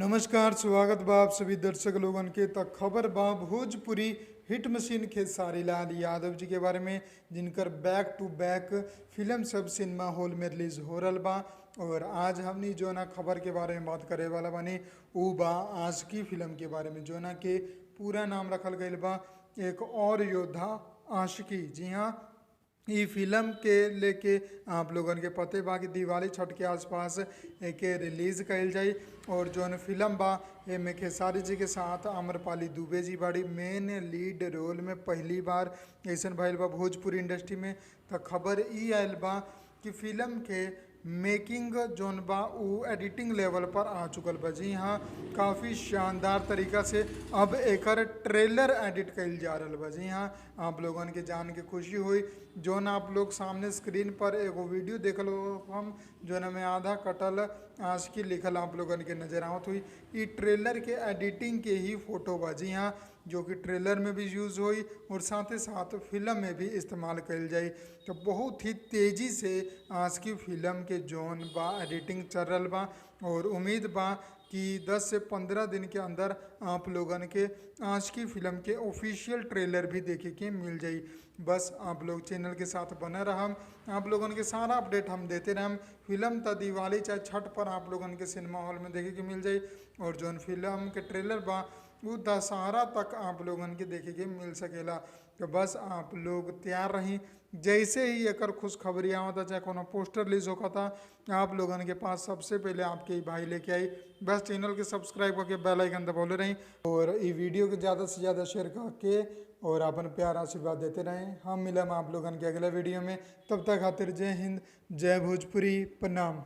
नमस्कार, स्वागत बा आप सभी दर्शक लोगन के। तक खबर बा भोजपुरी हिट मशीन खेसारी लाल यादव जी के बारे में, जिनकर बैक टू बैक फिल्म सब सिनेमा हॉल में रिलीज हो रहा बा। और आज हमनी जो ना खबर के बारे में बात करे वाला बानी ऊ बा आशिकी फिल्म के बारे में, जो ना के पूरा नाम रखल गईल बा एक और योद्धा आशिकी। जी हाँ, ई फिल्म के लेके आप लोगन के पते बा कि दिवाली छठ के आसपास एके रिलीज कइल जाई। और जौन फिल्म बा एमे खेसारी जी के साथ आम्रपाली दुबे जी बाड़ी मेन लीड रोल में। पहली बार ऐसन भइल बा भोजपुरी इंडस्ट्री में। त खबर ई आयल बा कि फिल्म के मेकिंग जौन बा उ एडिटिंग लेवल पर आ चुकल बा। जी हाँ, काफ़ी शानदार तरीका से अब एकर ट्रेलर एडिट कइल जा रहल बा। जी हाँ, आप लोगन के जान के खुशी हुई। जौन आप लोग सामने स्क्रीन पर एगो वीडियो देखल हो हम, जौन में आधा कटल आशिकी लिखल आप लोगन के नजर आवत हुई। ई ट्रेलर के एडिटिंग के ही फोटो बा। जी हाँ, जो कि ट्रेलर में भी यूज़ हुई और साथ ही साथ फिल्म में भी इस्तेमाल कइल जाई। तो बहुत ही तेज़ी से आशिकी फिल्म के जौन बा एडिटिंग चल रहल बा। और उम्मीद बा कि 10 से 15 दिन के अंदर आप लोगन के आशिकी फिल्म के ऑफिशियल ट्रेलर भी देखे के मिल जाई। बस आप लोग चैनल के साथ बने रहम, आप लोगन के सारा अपडेट हम देते रहम। फिल्म त दिवाली चाहे छठ पर आप लोगन के सिनेमा हॉल में देखे के मिल जाई। और जौन फिल्म के ट्रेलर बा वो दशहरा तक आप लोगन के देखे के मिल सकेला। तो बस आप लोग तैयार रही, जैसे ही एकर खुशखबरी आवता चाहे कोनो पोस्टर रिलीज होता आप लोगन के पास सबसे पहले आपके ही भाई लेके आई। बस चैनल के सब्सक्राइब करके बेल आइकन दबौले रही और ये वीडियो के ज़्यादा से ज़्यादा शेयर करके और अपन प्यार आशीर्वाद देते रहें। हम मिलम आप लोगन के अगले वीडियो में। तब तक खातिर जय हिंद, जय भोजपुरी, प्रणाम।